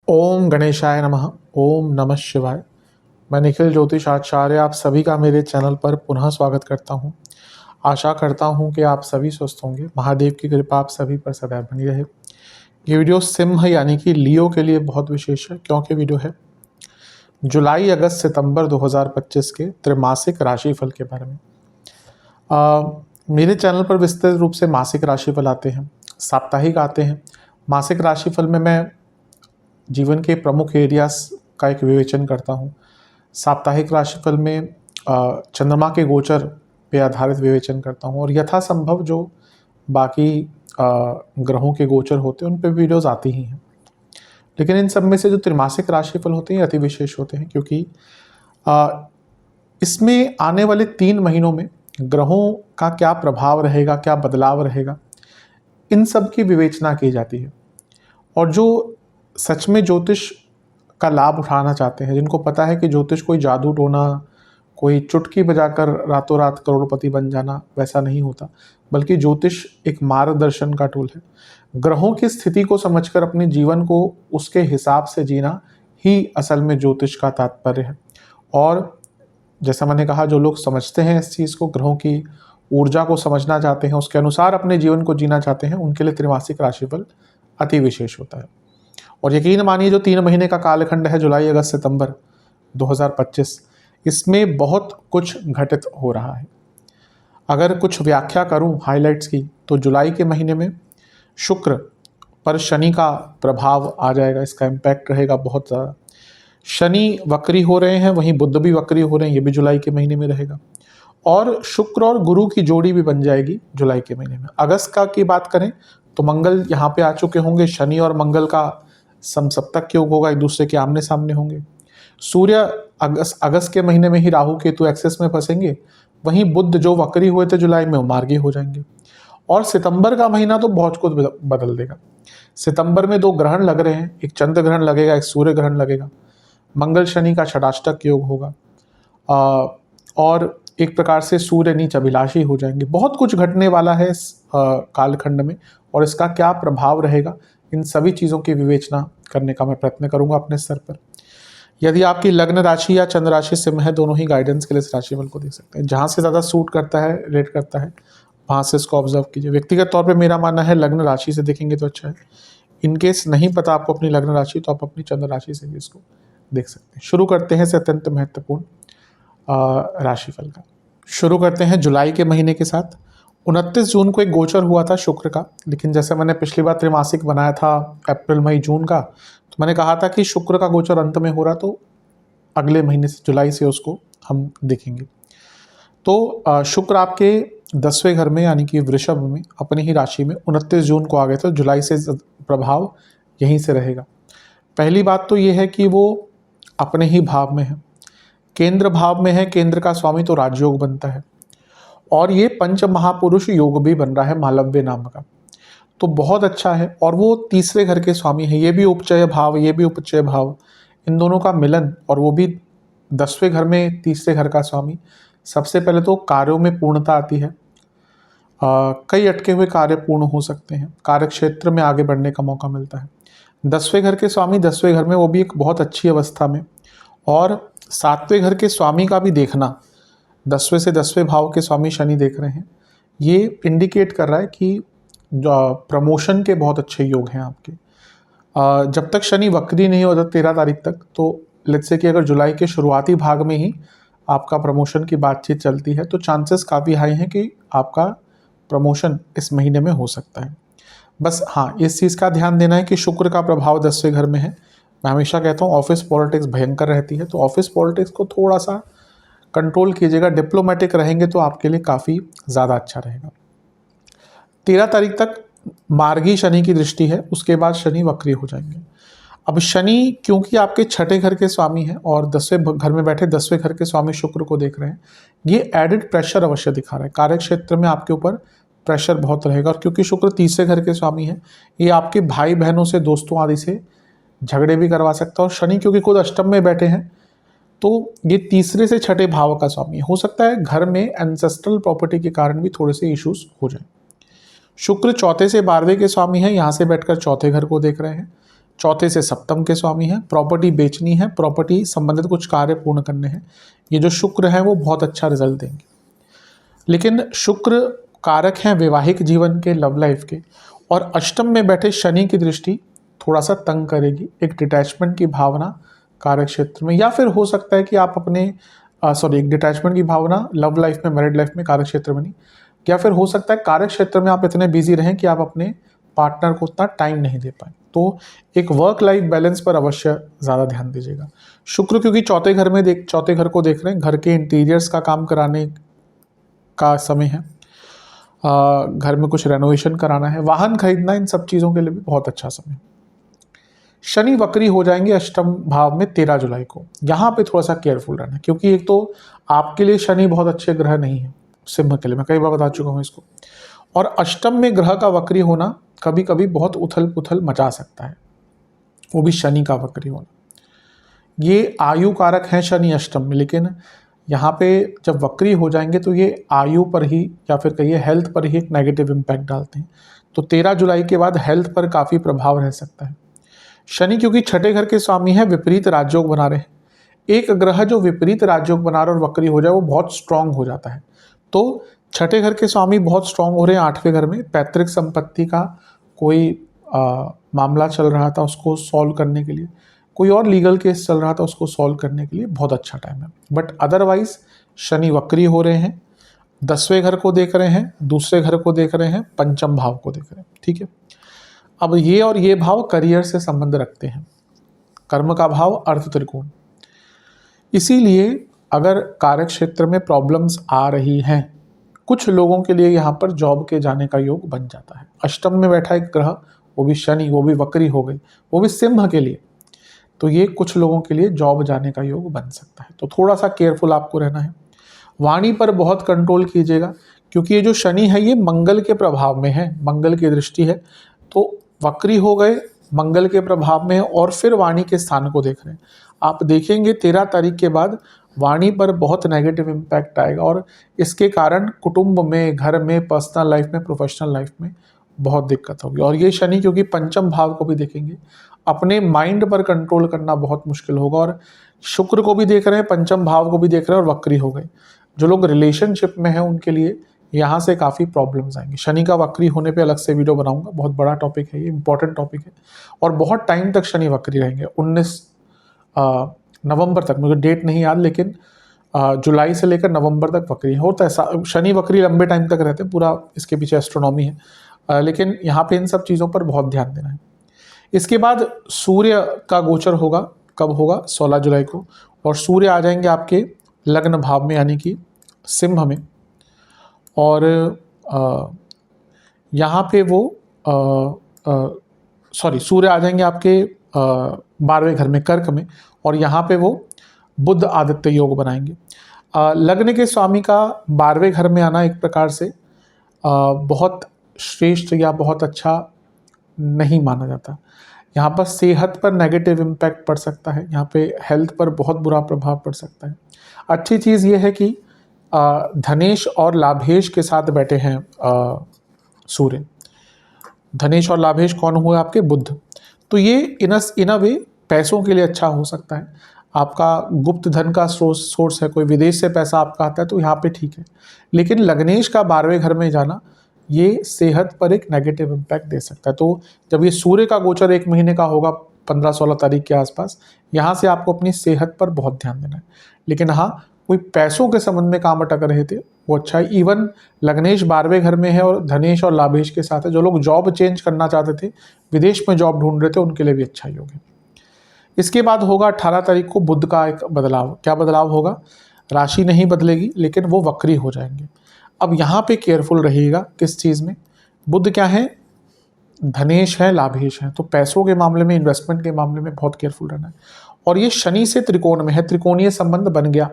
ओम गणेशाय नमः। ओम नमः शिवाय। मैं निखिल ज्योतिष आचार्य आप सभी का मेरे चैनल पर पुनः स्वागत करता हूं। आशा करता हूं कि आप सभी स्वस्थ होंगे। महादेव की कृपा आप सभी पर सदैव बनी रहे। ये वीडियो सिंह यानी कि लियो के लिए बहुत विशेष है, क्योंकि वीडियो है जुलाई अगस्त सितंबर 2025 के त्रैमासिक राशिफल के बारे में। मेरे चैनल पर विस्तृत रूप से मासिक राशिफल आते हैं, साप्ताहिक आते हैं। मासिक राशिफल में मैं जीवन के प्रमुख एरियाज का एक विवेचन करता हूँ। साप्ताहिक राशिफल में चंद्रमा के गोचर पे आधारित विवेचन करता हूँ, और यथासंभव जो बाकी ग्रहों के गोचर होते हैं उन पे वीडियोस आती ही हैं। लेकिन इन सब में से जो त्रैमासिक राशिफल होते हैं अति विशेष होते हैं, क्योंकि इसमें आने वाले 3 महीनों में ग्रहों का क्या प्रभाव रहेगा, क्या बदलाव रहेगा, इन सब की विवेचना की जाती है। और जो सच में ज्योतिष का लाभ उठाना चाहते हैं, जिनको पता है कि ज्योतिष कोई जादू टोना, कोई चुटकी बजाकर रातों रात करोड़पति बन जाना, वैसा नहीं होता, बल्कि ज्योतिष एक मार्गदर्शन का टूल है। ग्रहों की स्थिति को समझकर अपने जीवन को उसके हिसाब से जीना ही असल में ज्योतिष का तात्पर्य है। और जैसा मैंने कहा, जो लोग समझते हैं इस चीज़ को, ग्रहों की ऊर्जा को समझना चाहते हैं, उसके अनुसार अपने जीवन को जीना चाहते हैं, उनके लिए त्रैमासिक राशिफल अति विशेष होता है। और यकीन मानिए, जो 3 महीने का कालखंड है, जुलाई अगस्त सितंबर 2025, इसमें बहुत कुछ घटित हो रहा है। अगर कुछ व्याख्या करूं हाइलाइट्स की, तो जुलाई के महीने में शुक्र पर शनि का प्रभाव आ जाएगा, इसका इम्पैक्ट रहेगा बहुत ज़्यादा। शनि वक्री हो रहे हैं, वहीं बुध भी वक्री हो रहे हैं, ये भी जुलाई के महीने में रहेगा। और शुक्र और गुरु की जोड़ी भी बन जाएगी जुलाई के महीने में। अगस्त का की बात करें तो मंगल यहाँ पे आ चुके होंगे, शनि और मंगल का समसप्तक योग होगा, एक दूसरे के आमने सामने होंगे। सूर्य अगस्त के महीने में ही राहु केतु एक्सेस में फंसेंगे, वहीं बुध जो वक्री हुए थे जुलाई में, वो मार्गी हो जाएंगे। और सितंबर का महीना तो बहुत कुछ बदल देगा। सितंबर में 2 ग्रहण लग रहे हैं, एक चंद्र ग्रहण लगेगा, एक सूर्य ग्रहण लगेगा। मंगल शनि का षडाष्टक योग होगा, और एक प्रकार से सूर्य नीच अभिलाषी हो जाएंगे। बहुत कुछ घटने वाला है इस कालखंड में, और इसका क्या प्रभाव रहेगा, इन सभी चीज़ों की विवेचना करने का मैं प्रयत्न करूंगा अपने स्तर पर। यदि आपकी लग्न राशि या चंद्र राशि सिंह है, दोनों ही गाइडेंस के लिए इस राशिफल को देख सकते हैं। जहाँ से ज़्यादा सूट करता है, रेट करता है, वहाँ से इसको ऑब्जर्व कीजिए। व्यक्तिगत तौर पे मेरा मानना है लग्न राशि से देखेंगे तो अच्छा है। इनकेस नहीं पता आपको अपनी लग्न राशि, तो आप अपनी चंद्र राशि से भी इसको देख सकते हैं। शुरू करते हैं इस अत्यंत महत्वपूर्ण राशिफल का। शुरू करते हैं जुलाई के महीने के साथ। 29 जून को एक गोचर हुआ था शुक्र का, लेकिन जैसे मैंने पिछली बार त्रैमासिक बनाया था अप्रैल मई जून का, तो मैंने कहा था कि शुक्र का गोचर अंत में हो रहा, तो अगले महीने से जुलाई से उसको हम देखेंगे। तो शुक्र आपके 10वें घर में यानी कि वृषभ में अपनी ही राशि में 29 जून को आ गए थे। जुलाई से प्रभाव यहीं से रहेगा। पहली बात तो ये है कि वो अपने ही भाव में है, केंद्र भाव में है। केंद्र का स्वामी तो राजयोग बनता है, और ये पंच महापुरुष योग भी बन रहा है मालव्य नाम का, तो बहुत अच्छा है। और वो तीसरे घर के स्वामी है, ये भी उपचय भाव, ये भी उपचय भाव, इन दोनों का मिलन, और वो भी 10वें घर में तीसरे घर का स्वामी। सबसे पहले तो कार्यों में पूर्णता आती है। कई अटके हुए कार्य पूर्ण हो सकते हैं, कार्य क्षेत्र में आगे बढ़ने का मौका मिलता है। 10वें घर के स्वामी 10वें घर में, वो भी एक बहुत अच्छी अवस्था में। और 7वें घर के स्वामी का भी देखना, 10वें से 10वें भाव के स्वामी शनि देख रहे हैं, ये इंडिकेट कर रहा है कि प्रमोशन के बहुत अच्छे योग हैं आपके। जब तक शनि वक्री नहीं होता 13 तारीख तक, तो लेट्स से कि अगर जुलाई के शुरुआती भाग में ही आपका प्रमोशन की बातचीत चलती है, तो चांसेस काफ़ी हाई हैं कि आपका प्रमोशन इस महीने में हो सकता है। बस हाँ, इस चीज़ का ध्यान देना है कि शुक्र का प्रभाव 10वें घर में है। मैं हमेशा कहता हूँ ऑफिस पॉलिटिक्स भयंकर रहती है, तो ऑफिस पॉलिटिक्स को थोड़ा सा कंट्रोल कीजिएगा। डिप्लोमेटिक रहेंगे तो आपके लिए काफ़ी ज़्यादा अच्छा रहेगा। 13 तारीख तक मार्गी शनि की दृष्टि है, उसके बाद शनि वक्री हो जाएंगे। अब शनि क्योंकि आपके 6ठे घर के स्वामी हैं और 10वें घर में बैठे 10वें घर के स्वामी शुक्र को देख रहे हैं, ये एडिड प्रेशर अवश्य दिखा रहा है। कार्य क्षेत्र में आपके ऊपर प्रेशर बहुत रहेगा, और क्योंकि शुक्र तीसरे घर के स्वामी है, ये आपके भाई बहनों से, दोस्तों आदि से झगड़े भी करवा सकता है। और शनि क्योंकि खुद अष्टम में बैठे हैं, तो ये तीसरे से 6ठे भाव का स्वामी है। हो सकता है घर में एंसेस्ट्रल प्रॉपर्टी के कारण भी थोड़े से इश्यूज हो जाए। शुक्र चौथे से 12वें के स्वामी हैं, यहाँ से बैठकर चौथे घर को देख रहे हैं। चौथे से सप्तम के स्वामी हैं। प्रॉपर्टी बेचनी है, प्रॉपर्टी संबंधित कुछ कार्य पूर्ण करने हैं। ये जो शुक्र हैं वो बहुत अच्छा रिजल्ट देंगे। लेकिन शुक्र कारक हैं वैवाहिक जीवन के, लव लाइफ के, और अष्टम में बैठे शनि की दृष्टि थोड़ा सा तंग करेगी। एक डिटैचमेंट की भावना कार्य क्षेत्र में, या फिर हो सकता है कि आप अपने एक डिटैचमेंट की भावना लव लाइफ में, मैरिड लाइफ में, कार्य क्षेत्र में नहीं, या फिर हो सकता है कार्य क्षेत्र में आप इतने बिजी रहें कि आप अपने पार्टनर को उतना टाइम नहीं दे पाए। तो एक वर्क लाइफ बैलेंस पर अवश्य ज़्यादा ध्यान दीजिएगा। शुक्र क्योंकि चौथे घर को देख रहे हैं, घर के इंटीरियर्स का काम कराने का समय है, घर में कुछ रेनोवेशन कराना है, वाहन खरीदना, इन सब चीज़ों के लिए भी बहुत अच्छा समय। शनि वक्री हो जाएंगे अष्टम भाव में 13 जुलाई को। यहाँ पे थोड़ा सा केयरफुल रहना, क्योंकि एक तो आपके लिए शनि बहुत अच्छे ग्रह नहीं है, सिंह के लिए, मैं कई बार बता चुका हूँ इसको, और अष्टम में ग्रह का वक्री होना कभी कभी बहुत उथल पुथल मचा सकता है, वो भी शनि का वक्री होना। ये आयु कारक है शनि अष्टम में, लेकिन यहाँ पे जब वक्री हो जाएंगे तो ये आयु पर ही, या फिर कहिए हेल्थ पर ही एक नेगेटिव इम्पैक्ट डालते हैं। तो 13 जुलाई के बाद हेल्थ पर काफ़ी प्रभाव रह सकता है। शनि क्योंकि छठे घर के स्वामी है, विपरीत राजयोग बना रहे हैं। एक ग्रह जो विपरीत राजयोग बना रहा और वक्री हो जाए वो बहुत स्ट्रांग हो जाता है। तो छठे घर के स्वामी बहुत स्ट्रांग हो रहे हैं। 8वें घर में पैतृक संपत्ति का कोई मामला चल रहा था, उसको सॉल्व करने के लिए, कोई और लीगल केस चल रहा था, उसको सॉल्व करने के लिए बहुत अच्छा टाइम है। बट अदरवाइज शनि वक्री हो रहे हैं, 10वें घर को देख रहे हैं, दूसरे घर को देख रहे हैं, पंचम भाव को देख रहे हैं। ठीक है, अब ये और ये भाव करियर से संबंध रखते हैं, कर्म का भाव, अर्थ त्रिकोण। इसीलिए अगर कार्य क्षेत्र में प्रॉब्लम्स आ रही हैं, कुछ लोगों के लिए यहाँ पर जॉब के जाने का योग बन जाता है। अष्टम में बैठा एक ग्रह, वो भी शनि, वो भी वक्री हो गई, वो भी सिंह के लिए, तो ये कुछ लोगों के लिए जॉब जाने का योग बन सकता है। तो थोड़ा सा केयरफुल आपको रहना है। वाणी पर बहुत कंट्रोल कीजिएगा, क्योंकि ये जो शनि है ये मंगल के प्रभाव में है, मंगल की दृष्टि है, तो वक्री हो गए, मंगल के प्रभाव में, और फिर वाणी के स्थान को देख रहे हैं। आप देखेंगे 13 तारीख के बाद वाणी पर बहुत नेगेटिव इम्पैक्ट आएगा, और इसके कारण कुटुंब में, घर में, पर्सनल लाइफ में, प्रोफेशनल लाइफ में बहुत दिक्कत होगी। और ये शनि क्योंकि पंचम भाव को भी देखेंगे, अपने माइंड पर कंट्रोल करना बहुत मुश्किल होगा। और शुक्र को भी देख रहे हैं, पंचम भाव को भी देख रहे हैं, और वक्री हो गए। जो लोग रिलेशनशिप में हैं उनके लिए यहाँ से काफ़ी प्रॉब्लम्स आएंगी। शनि का वक्री होने पे अलग से वीडियो बनाऊंगा, बहुत बड़ा टॉपिक है ये, इंपॉर्टेंट टॉपिक है, और बहुत टाइम तक शनि वक्री रहेंगे। 19 नवंबर तक, मुझे डेट नहीं याद, लेकिन जुलाई से लेकर नवंबर तक वक्री होता है। शनि वक्री लंबे टाइम तक रहते हैं, पूरा इसके पीछे एस्ट्रोनॉमी है, लेकिन यहाँ पे इन सब चीज़ों पर बहुत ध्यान देना है। इसके बाद सूर्य का गोचर होगा, कब होगा? 16 जुलाई को, और सूर्य आ जाएंगे आपके लग्न भाव में, यानी कि सिंह में, और यहाँ पे वो सूर्य आ जाएंगे आपके 12वें घर में, कर्क में, और यहाँ पे वो बुध आदित्य योग बनाएंगे। लग्न के स्वामी का 12वें घर में आना एक प्रकार से बहुत श्रेष्ठ या बहुत अच्छा नहीं माना जाता। यहाँ पर सेहत पर नेगेटिव इम्पैक्ट पड़ सकता है, यहाँ पे हेल्थ पर बहुत बुरा प्रभाव पड़ सकता है। अच्छी चीज़ ये है कि धनेश और लाभेश के साथ बैठे हैं सूर्य। धनेश और लाभेश कौन हुए? आपके बुध। तो ये इन अ वे पैसों के लिए अच्छा हो सकता है। आपका गुप्त धन का सोर्स है, कोई विदेश से पैसा आपका आता है, तो यहाँ पे ठीक है। लेकिन लग्नेश का 12वें घर में जाना ये सेहत पर एक नेगेटिव इम्पैक्ट दे सकता है। तो जब ये सूर्य का गोचर 1 महीने का होगा 15-16 तारीख के आसपास, यहाँ से आपको अपनी सेहत पर बहुत ध्यान देना है। लेकिन हाँ, कोई पैसों के संबंध में काम अटक रहे थे वो अच्छा है। इवन लग्नेश 12वें घर में है और धनेश और लाभेश के साथ है। जो लोग जॉब चेंज करना चाहते थे, विदेश में जॉब ढूंढ रहे थे, उनके लिए भी अच्छा योग है। इसके बाद होगा 18 तारीख को बुध का एक बदलाव। क्या बदलाव होगा? राशि नहीं बदलेगी, लेकिन वो वक्री हो जाएंगे। अब यहाँ पे केयरफुल रहिएगा किस चीज़ में। बुध क्या है? धनेश है, लाभेश है, तो पैसों के मामले में, इन्वेस्टमेंट के मामले में बहुत केयरफुल रहना है। और ये शनि से त्रिकोण में है, त्रिकोणीय संबंध बन गया।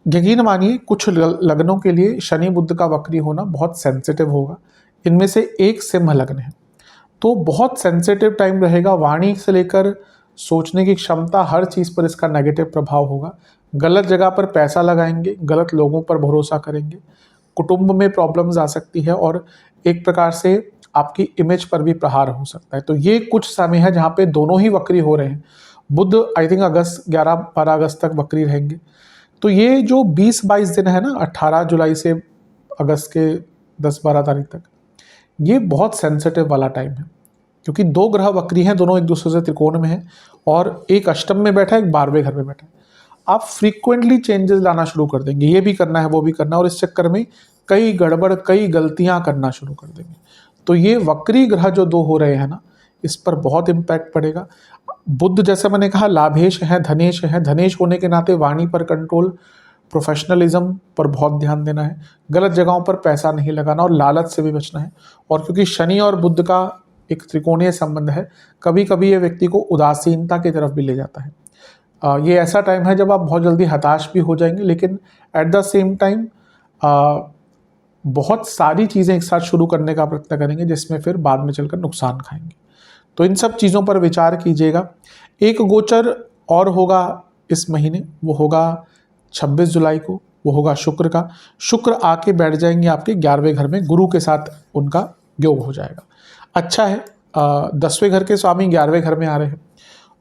यकीन मानिए कुछ लग्नों के लिए शनि बुध का वक्री होना बहुत सेंसिटिव होगा। इनमें से एक सिंह लग्न है, तो बहुत सेंसिटिव टाइम रहेगा। वाणी से लेकर सोचने की क्षमता, हर चीज़ पर इसका नेगेटिव प्रभाव होगा। गलत जगह पर पैसा लगाएंगे, गलत लोगों पर भरोसा करेंगे, कुटुंब में प्रॉब्लम्स आ सकती है, और एक प्रकार से आपकी इमेज पर भी प्रहार हो सकता है। तो ये कुछ समय है जहाँ पे दोनों ही वक्री हो रहे हैं। बुध आई थिंक अगस्त 11-12 अगस्त तक वक्री रहेंगे। तो ये जो 20-22 दिन है ना, 18 जुलाई से अगस्त के 10-12 तारीख तक, ये बहुत सेंसिटिव वाला टाइम है, क्योंकि दो ग्रह वक्री हैं, दोनों एक दूसरे से त्रिकोण में हैं, और एक अष्टम में बैठा है, एक 12वें घर में बैठा है। आप फ्रीक्वेंटली चेंजेस लाना शुरू कर देंगे, ये भी करना है वो भी करना है, और इस चक्कर में कई गड़बड़ कई गलतियां करना शुरू कर देंगे। तो ये वक्री ग्रह जो दो हो रहे हैं ना, इस पर बहुत इम्पैक्ट पड़ेगा। बुध जैसे मैंने कहा लाभेश है, धनेश है, धनेश होने के नाते वाणी पर कंट्रोल, प्रोफेशनलिज्म पर बहुत ध्यान देना है, गलत जगहों पर पैसा नहीं लगाना और लालच से भी बचना है। और क्योंकि शनि और बुध का एक त्रिकोणीय संबंध है, कभी कभी ये व्यक्ति को उदासीनता की तरफ भी ले जाता है। ये ऐसा टाइम है जब आप बहुत जल्दी हताश भी हो जाएंगे, लेकिन एट द सेम टाइम बहुत सारी चीज़ें एक साथ शुरू करने का प्रयत्न करेंगे, जिसमें फिर बाद में चलकर नुकसान खाएंगे। तो इन सब चीज़ों पर विचार कीजिएगा। एक गोचर और होगा इस महीने, वो होगा 26 जुलाई को, वो होगा शुक्र का। शुक्र आके बैठ जाएंगे आपके 11वें घर में, गुरु के साथ उनका योग हो जाएगा। अच्छा है, 10वें घर के स्वामी 11वें घर में आ रहे हैं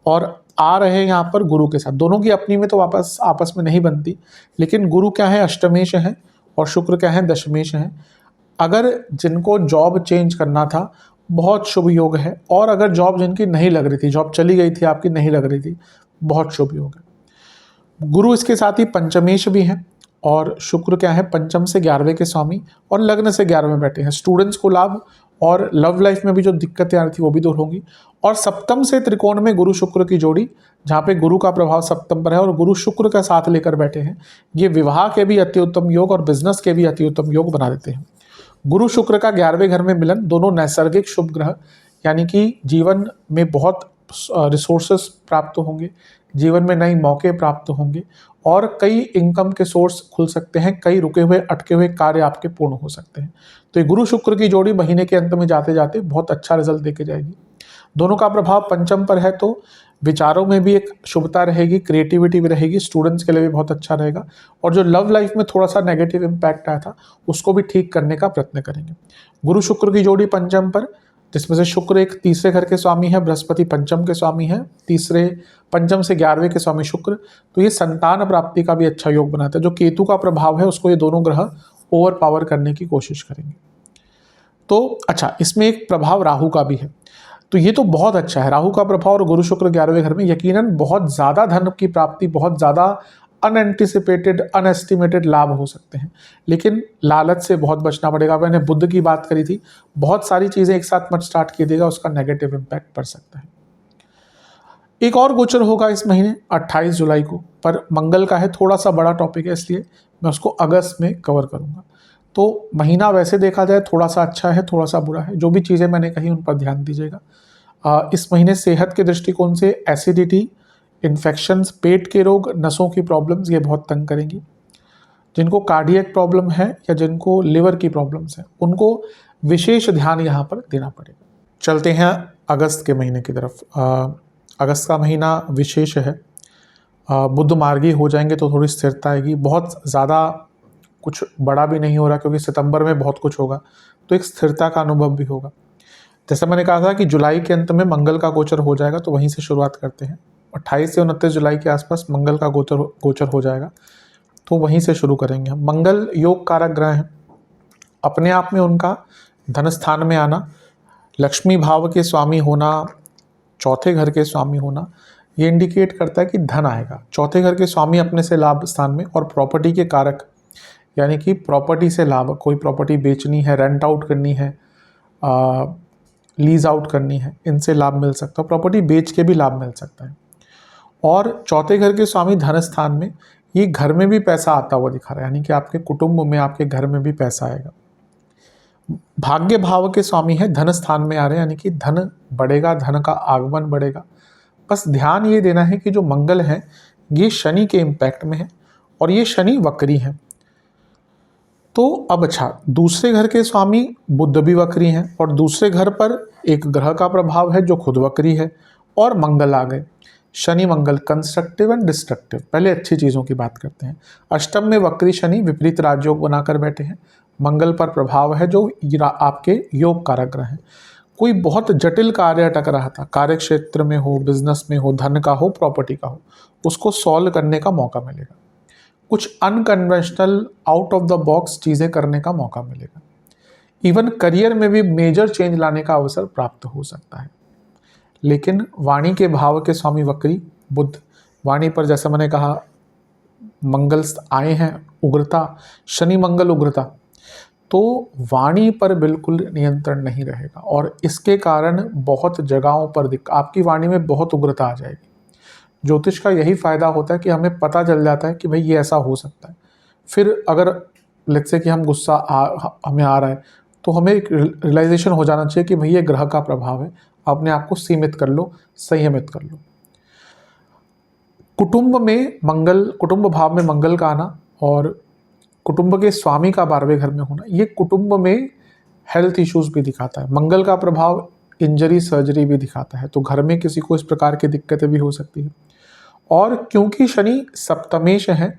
और आ रहे हैं यहाँ पर गुरु के साथ। दोनों की अपनी में तो वापस आपस में नहीं बनती, लेकिन गुरु क्या है, अष्टमेश है, और शुक्र क्या है, दशमेश है। अगर जिनको जॉब चेंज करना था, बहुत शुभ योग है। और अगर जॉब जिनकी नहीं लग रही थी, जॉब चली गई थी आपकी, नहीं लग रही थी, बहुत शुभ योग है। गुरु इसके साथ ही पंचमेश भी है, और शुक्र क्या है, पंचम से 11वें के स्वामी, और लग्न से 11वें में बैठे हैं। स्टूडेंट्स को लाभ, और लव लाइफ में भी जो दिक्कतें आ रही थी वो भी दूर होंगी। और सप्तम से त्रिकोण में गुरु शुक्र की जोड़ी, जहाँ पे गुरु का प्रभाव सप्तम पर है और गुरु शुक्र का साथ लेकर बैठे हैं, ये विवाह के भी अति उत्तम योग और बिजनेस के भी अति उत्तम योग बना देते हैं। गुरु शुक्र का 11वें घर में मिलन, दोनों नैसर्गिक शुभ ग्रह, यानी कि जीवन में बहुत रिसोर्सेस प्राप्त होंगे, जीवन में नए मौके प्राप्त होंगे, और कई इनकम के सोर्स खुल सकते हैं, कई रुके हुए अटके हुए कार्य आपके पूर्ण हो सकते हैं। तो ये गुरु शुक्र की जोड़ी महीने के अंत में जाते जाते बहुत अच्छा रिजल्ट देके जाएगी। दोनों का प्रभाव पंचम पर है, तो विचारों में भी एक शुभता रहेगी, क्रिएटिविटी भी रहेगी, स्टूडेंट्स के लिए भी बहुत अच्छा रहेगा। और जो लव लाइफ में थोड़ा सा नेगेटिव इम्पैक्ट आया था, उसको भी ठीक करने का प्रयत्न करेंगे। गुरु शुक्र की जोड़ी पंचम पर, जिसमें से शुक्र एक 3रे घर के स्वामी है, बृहस्पति पंचम के स्वामी है, पंचम से 11वें के स्वामी शुक्र, तो ये संतान प्राप्ति का भी अच्छा योग बनाता है। जो केतु का प्रभाव है उसको ये दोनों ग्रह ओवर पावर करने की कोशिश करेंगे। तो अच्छा, इसमें एक प्रभाव राहु का भी है, तो ये तो बहुत अच्छा है। राहु का प्रभाव और गुरु शुक्र 11वें घर में, यकीनन बहुत ज़्यादा धन की प्राप्ति, बहुत ज़्यादा अनएंटिसिपेटेड अनएस्टिमेटेड लाभ हो सकते हैं, लेकिन लालच से बहुत बचना पड़ेगा। मैंने बुद्ध की बात करी थी, बहुत सारी चीज़ें एक साथ मत स्टार्ट कीजिएगा, उसका नेगेटिव इम्पैक्ट पड़ सकता है। एक और गोचर होगा इस महीने 28 जुलाई को, पर मंगल का है, थोड़ा सा बड़ा टॉपिक है, इसलिए मैं उसको अगस्त में कवर करूँगा। तो महीना वैसे देखा जाए थोड़ा सा अच्छा है, थोड़ा सा बुरा है। जो भी चीज़ें मैंने कही उन पर ध्यान दीजिएगा। इस महीने सेहत के दृष्टिकोण से एसिडिटी, इन्फेक्शंस, पेट के रोग, नसों की प्रॉब्लम्स, ये बहुत तंग करेंगी। जिनको कार्डियक प्रॉब्लम है या जिनको लिवर की प्रॉब्लम्स हैं, उनको विशेष ध्यान यहाँ पर देना पड़ेगा। चलते हैं अगस्त के महीने की तरफ। अगस्त का महीना विशेष है। बुध मार्गी हो जाएंगे तो थोड़ी स्थिरता आएगी। बहुत ज़्यादा कुछ बड़ा भी नहीं हो रहा, क्योंकि सितंबर में बहुत कुछ होगा, तो एक स्थिरता का अनुभव भी होगा। जैसा मैंने कहा था कि जुलाई के अंत में मंगल का गोचर हो जाएगा, तो वहीं से शुरुआत करते हैं। 28 से 29 जुलाई के आसपास मंगल का गोचर हो जाएगा, तो वहीं से शुरू करेंगे हम। मंगल योग कारक ग्रह हैं, अपने आप में उनका धन स्थान में आना, लक्ष्मी भाव के स्वामी होना, चौथे घर के स्वामी होना, ये इंडिकेट करता है कि धन आएगा। चौथे घर के स्वामी अपने से लाभ स्थान में, और प्रॉपर्टी के कारक, यानी कि प्रॉपर्टी से लाभ, कोई प्रॉपर्टी बेचनी है, रेंट आउट करनी है, लीज आउट करनी है, इनसे लाभ मिल सकता है। प्रॉपर्टी बेच के भी लाभ मिल सकता है। और चौथे घर के स्वामी धन स्थान में, ये घर में भी पैसा आता हुआ दिखा रहा है, यानी कि आपके कुटुंब में, आपके घर में भी पैसा आएगा। भाग्य भाव के स्वामी है, धन स्थान में आ रहे हैं, यानी कि धन बढ़ेगा, धन का आगमन बढ़ेगा। बस ध्यान ये देना है कि जो मंगल है ये शनि के इम्पैक्ट में है, और ये शनि वक्री है। तो अब अच्छा, दूसरे घर के स्वामी बुध भी वक्री हैं, और दूसरे घर पर एक ग्रह का प्रभाव है जो खुद वक्री है, और मंगल आ गए। शनि मंगल कंस्ट्रक्टिव एंड डिस्ट्रक्टिव। पहले अच्छी चीज़ों की बात करते हैं। अष्टम में वक्री शनि विपरीत राजयोग बनाकर बैठे हैं, मंगल पर प्रभाव है जो आपके योग कारक ग्रह हैं। कोई बहुत जटिल कार्य अटक रहा था, कार्य क्षेत्र में हो, बिजनेस में हो, धन का हो, प्रॉपर्टी का हो, उसको सॉल्व करने का मौका मिलेगा। कुछ unconventional out of the box चीज़ें करने का मौका मिलेगा। इवन करियर में भी मेजर चेंज लाने का अवसर प्राप्त हो सकता है। लेकिन वाणी के भाव के स्वामी वक्री बुध, वाणी पर जैसा मैंने कहा मंगल आए हैं उग्रता, शनि मंगल उग्रता, तो वाणी पर बिल्कुल नियंत्रण नहीं रहेगा और इसके कारण बहुत जगहों पर आपकी वाणी में बहुत उग्रता आ जाएगी। ज्योतिष का यही फायदा होता है कि हमें पता चल जाता है कि भाई ये ऐसा हो सकता है। फिर अगर लेट्स से कि हम गुस्सा हमें आ रहा है तो हमें एक रियलाइजेशन हो जाना चाहिए कि भाई ये ग्रह का प्रभाव है, अपने आप को सीमित कर लो, संयमित कर लो। कुटुंब में मंगल, कुटुंब भाव में मंगल का आना और कुटुंब के स्वामी का 12वें घर में होना, ये कुटुंब में हेल्थ इश्यूज भी दिखाता है। मंगल का प्रभाव इंजरी, सर्जरी भी दिखाता है, तो घर में किसी को इस प्रकार की दिक्कतें भी हो सकती है। और क्योंकि शनि सप्तमेश है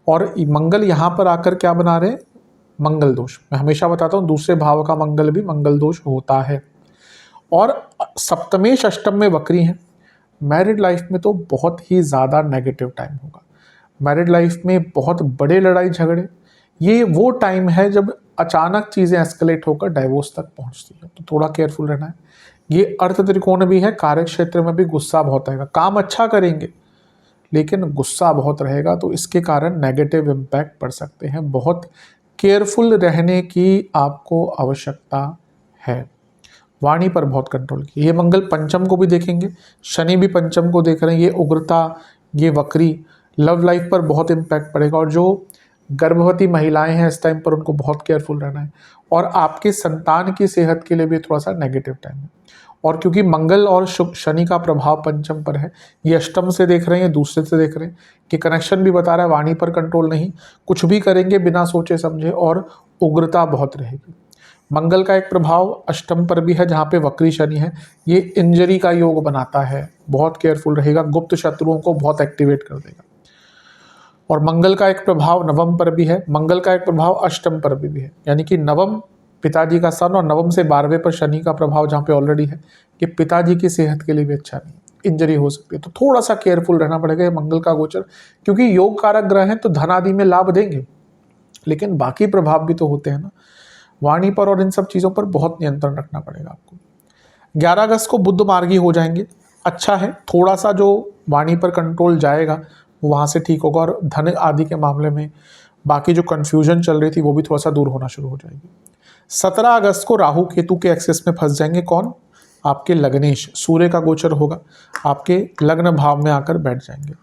और मंगल यहाँ पर आकर क्या बना रहे हैं, मंगल दोष। मैं हमेशा बताता हूँ दूसरे भाव का मंगल भी मंगल दोष होता है। और सप्तमेश अष्टम में वक्री हैं। मैरिड लाइफ में तो बहुत ही ज़्यादा नेगेटिव टाइम होगा। मैरिड लाइफ में बहुत बड़े लड़ाई झगड़े, ये वो टाइम है जब अचानक चीज़ें एस्केलेट होकर डाइवोर्स तक पहुंचती है, तो थोड़ा केयरफुल रहना है। ये अर्थ त्रिकोण भी है, कार्य क्षेत्र में भी गुस्सा बहुत आएगा। काम अच्छा करेंगे लेकिन गुस्सा बहुत रहेगा, तो इसके कारण नेगेटिव इम्पैक्ट पड़ सकते हैं। बहुत केयरफुल रहने की आपको आवश्यकता है। वाणी पर बहुत कंट्रोल की। ये मंगल पंचम को भी देखेंगे, शनि भी पंचम को देख रहे हैं, ये उग्रता, ये वक्री, लव लाइफ पर बहुत इम्पैक्ट पड़ेगा। और जो गर्भवती महिलाएं हैं इस टाइम पर उनको बहुत केयरफुल रहना है। और आपके संतान की सेहत के लिए भी थोड़ा सा नेगेटिव टाइम है। और क्योंकि मंगल और शनि का प्रभाव पंचम पर है, ये अष्टम से देख रहे हैं, दूसरे से देख रहे हैं, कि कनेक्शन भी बता रहा है वाणी पर कंट्रोल नहीं, कुछ भी करेंगे बिना सोचे समझे, और उग्रता बहुत रहेगी। मंगल का एक प्रभाव अष्टम पर भी है जहाँ पे वक्री शनि है, ये इंजरी का योग बनाता है, बहुत केयरफुल रहेगा, गुप्त शत्रुओं को बहुत एक्टिवेट कर देगा। और मंगल का एक प्रभाव नवम पर भी है, मंगल का एक प्रभाव अष्टम पर भी है, यानी कि नवम पिताजी का स्थान और नवम से 12वें पर शनि का प्रभाव जहाँ पे ऑलरेडी है, कि पिताजी की सेहत के लिए भी अच्छा नहीं, इंजरी हो सकती है, तो थोड़ा सा केयरफुल रहना पड़ेगा। ये मंगल का गोचर, क्योंकि योग कारक ग्रह हैं तो धन आदि में लाभ देंगे, लेकिन बाकी प्रभाव भी तो होते हैं ना, वाणी पर और इन सब चीज़ों पर बहुत नियंत्रण रखना पड़ेगा आपको। 11 अगस्त को बुध मार्गी हो जाएंगे, अच्छा है, थोड़ा सा जो वाणी पर कंट्रोल जाएगा वहाँ से ठीक होगा, और धन आदि के मामले में बाकी जो कन्फ्यूजन चल रही थी वो भी थोड़ा सा दूर होना शुरू हो जाएगी। 17 अगस्त को राहु केतु के एक्सेस में फंस जाएंगे। कौन? आपके लग्नेश, सूर्य का गोचर होगा, आपके लग्न भाव में आकर बैठ जाएंगे।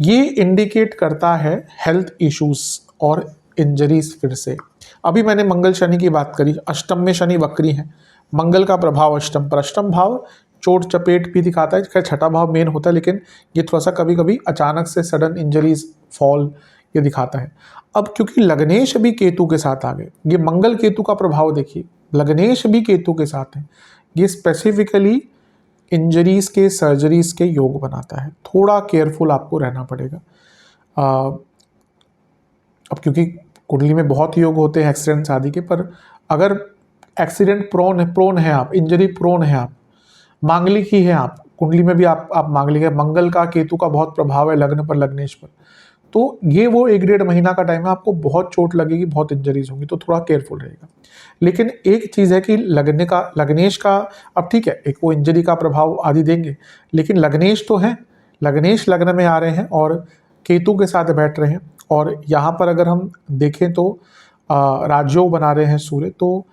ये इंडिकेट करता है हेल्थ इश्यूज और इंजरीज। फिर से अभी मैंने मंगल शनि की बात करी, अष्टम में शनि वक्री है, मंगल का प्रभाव अष्टम पर, अष्टम भाव चोट चपेट भी दिखाता है, खैर छठा भाव मेन होता है, लेकिन ये थोड़ा सा कभी कभी अचानक से सडन इंजरीज, फॉल ये दिखाता है। अब क्योंकि लग्नेश भी केतु के साथ आ गए, ये मंगल केतु का प्रभाव देखिए, लग्नेश भी केतु के साथ है, ये स्पेसिफिकली इंजरीज के, सर्जरीज के योग बनाता है। थोड़ा केयरफुल आपको रहना पड़ेगा। अब क्योंकि कुंडली में बहुत योग होते हैं एक्सीडेंट्स आदि के, पर अगर एक्सीडेंट प्रोन है आप, इंजरी प्रोन है आप, मांगलिक ही है आप, कुंडली में भी आप मांगलिक है, मंगल का केतु का बहुत प्रभाव है लग्न पर, लग्नेश पर, तो ये वो 1-1.5 महीना का टाइम है, आपको बहुत चोट लगेगी, बहुत इंजरीज होंगी, तो थोड़ा केयरफुल रहेगा। लेकिन एक चीज़ है कि लग्नेश का, अब ठीक है, एक वो इंजरी का प्रभाव आदि देंगे, लेकिन लग्नेश तो है, लग्नेश लग्न में आ रहे हैं और केतु के साथ बैठ रहे हैं। और यहाँ पर अगर हम देखें तो राजयोग बना रहे हैं सूर्य, तो